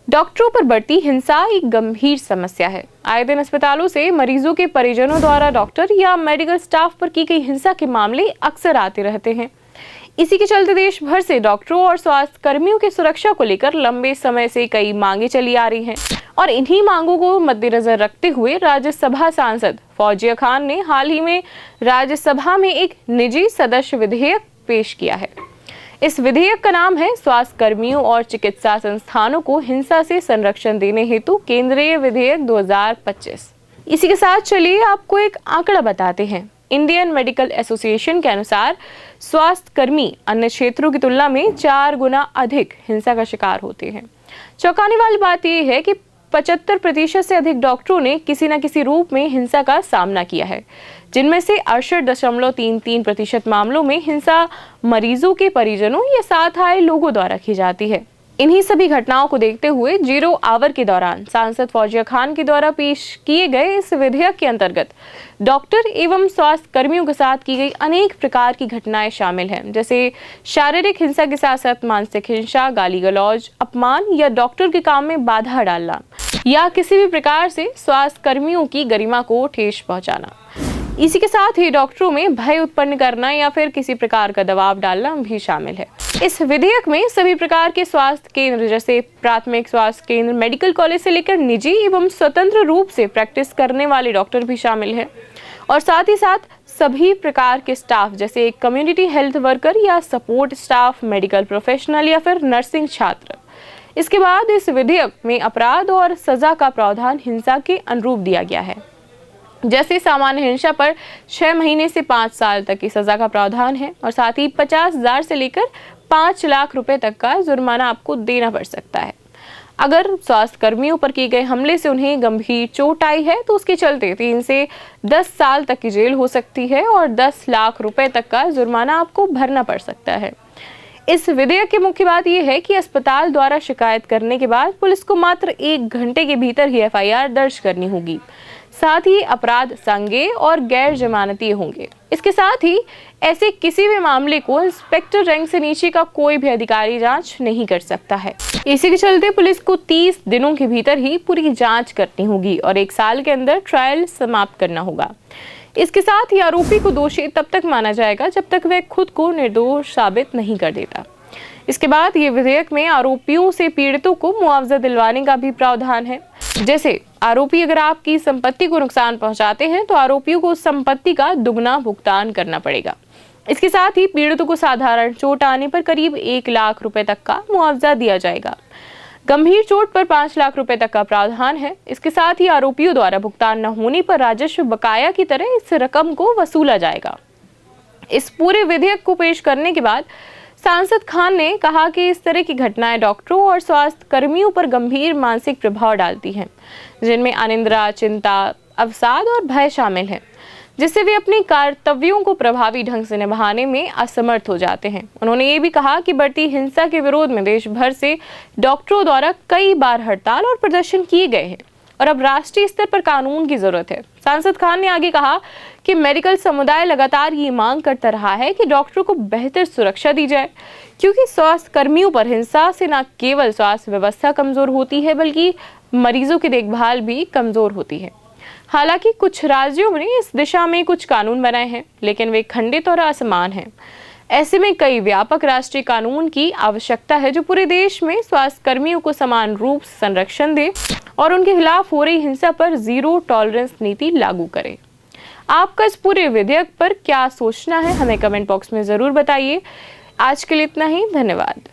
डॉक्टरों पर बढ़ती हिंसा एक गंभीर समस्या है। आए दिन अस्पतालों से मरीजों के परिजनों द्वारा डॉक्टर या मेडिकल स्टाफ पर की गई हिंसा के मामले अक्सर आते रहते हैं। इसी के चलते देश भर से डॉक्टरों और स्वास्थ्य कर्मियों की सुरक्षा को लेकर लंबे समय से कई मांगे चली आ रही हैं और इन्हीं मांगों को मद्देनजर रखते हुए राज्यसभा सांसद फौजिया खान ने हाल ही में राज्यसभा में एक निजी सदस्य विधेयक पेश किया है। इस विधेयक का नाम है स्वास्थ्य कर्मियों और चिकित्सा संस्थानों को हिंसा से संरक्षण देने हेतु केंद्रीय विधेयक 2025। इसी के साथ चलिए आपको एक आंकड़ा बताते हैं। इंडियन मेडिकल एसोसिएशन के अनुसार स्वास्थ्य कर्मी अन्य क्षेत्रों की तुलना में 4 गुना अधिक हिंसा का शिकार होते हैं। चौंकाने वाली बात यह है कि 75% से अधिक डॉक्टरों ने किसी न किसी रूप में हिंसा का सामना किया है, जिनमें से 68.33% मामलों में हिंसा मरीजों के परिजनों या साथ आए लोगों द्वारा की जाती है। इन्हीं सभी घटनाओं को देखते हुए 0 आवर के दौरान सांसद फौजिया खान के द्वारा पेश किए गए इस विधेयक के अंतर्गत डॉक्टर एवं स्वास्थ्य कर्मियों के साथ की गई अनेक प्रकार की घटनाएं शामिल हैं, जैसे शारीरिक हिंसा के साथ साथ मानसिक हिंसा, गाली गलौज, अपमान या डॉक्टर के काम में बाधा डालना या किसी भी प्रकार से स्वास्थ्य कर्मियों की गरिमा को ठेस पहुंचाना। इसी के साथ ही डॉक्टरों में भय उत्पन्न करना या फिर किसी प्रकार का दबाव डालना भी शामिल है। इस विधेयक में सभी प्रकार के स्वास्थ्य केंद्र जैसे प्राथमिक स्वास्थ्य केंद्र, मेडिकल कॉलेज से लेकर निजी एवं स्वतंत्र रूप से प्रैक्टिस करने वाले डॉक्टर भी शामिल हैं और साथ ही साथ सभी प्रकार के स्टाफ जैसे कम्युनिटी हेल्थ वर्कर या सपोर्ट स्टाफ, मेडिकल प्रोफेशनल या फिर नर्सिंग छात्र। इसके बाद इस विधेयक में अपराध और सजा का प्रावधान हिंसा के अनुरूप दिया गया है। जैसे सामान्य हिंसा पर 6 महीने से 5 साल तक की सजा का प्रावधान है और साथ ही 50,000 से लेकर 5 लाख रुपए तक का जुर्माना आपको देना पड़ सकता है। अगर स्वास्थ्य कर्मियों पर किए गए हमले से उन्हें गंभीर चोट आई है तो उसके चलते 3 से 10 साल तक की जेल हो सकती है और 10 लाख रुपए तक का जुर्माना आपको भरना पड़ सकता है। इस विधेयक की मुख्य बात यह है कि अस्पताल द्वारा शिकायत करने के बाद पुलिस को मात्र 1 घंटे के भीतर ही FIR दर्ज करनी होगी। साथ ही अपराध संज्ञेय और गैर जमानती होंगे। इसके साथ ही ऐसे किसी भी मामले को इंस्पेक्टर रैंक से नीचे का कोई भी अधिकारी जांच नहीं कर सकता है। इसी के चलते पुलिस को 30 दिनों के भीतर ही पूरी जांच करनी होगी और 1 साल के अंदर ट्रायल समाप्त करना होगा। इसके साथ ही आरोपी को दोषी तब तक माना जाएगा जब तक वह खुद को निर्दोष साबित नहीं कर देता। इसके बाद ये विधेयक में आरोपियों से पीड़ितों को मुआवजा दिलवाने का भी प्रावधान है। जैसे आरोपी अगर आपकी संपत्ति को नुकसान पहुंचाते हैं तो आरोपियों को संपत्ति का दुगना भुगतान करना पड़ेगा। इसके साथ ही पीड़ितों को साधारण चोट आने पर करीब 1 लाख रुपए तक का मुआवजा दिया जाएगा। गंभीर चोट पर 5 लाख रुपए तक का प्रावधान है। इसके साथ ही आरोपियों द्वारा भुगतान न होने पर राजस्व बकाया की तरह इस रकम को वसूला जाएगा। इस पूरे विधेयक को पेश करने के बाद सांसद खान ने कहा कि इस तरह की घटनाएं डॉक्टरों और स्वास्थ्य कर्मियों पर गंभीर मानसिक प्रभाव डालती हैं, जिनमें अनिद्रा, चिंता, अवसाद और भय शामिल हैं, जिससे वे अपने कर्तव्यों को प्रभावी ढंग से निभाने में असमर्थ हो जाते हैं। उन्होंने ये भी कहा कि बढ़ती हिंसा के विरोध में देश भर से डॉक्टरों द्वारा कई बार हड़ताल और प्रदर्शन किए गए हैं और अब राष्ट्रीय स्तर पर कानून की जरूरत है। सांसद खान ने आगे कहा कि मेडिकल समुदाय लगातार ये मांग करता रहा है कि डॉक्टरों को बेहतर सुरक्षा दी जाए, क्योंकि स्वास्थ्य कर्मियों पर हिंसा से न केवल स्वास्थ्य व्यवस्था कमजोर होती है बल्कि मरीजों की देखभाल भी कमजोर होती है। हालांकि कुछ राज्यों ने इस दिशा में कुछ कानून बनाए हैं, लेकिन वे खंडित और असमान हैं। ऐसे में कई व्यापक राष्ट्रीय कानून की आवश्यकता है जो पूरे देश में स्वास्थ्य कर्मियों को समान रूप से संरक्षण दे और उनके खिलाफ हो रही हिंसा पर 0 टॉलरेंस नीति लागू करे। आपका इस पूरे विधेयक पर क्या सोचना है, हमें कमेंट बॉक्स में जरूर बताइए। आज के लिए इतना ही, धन्यवाद।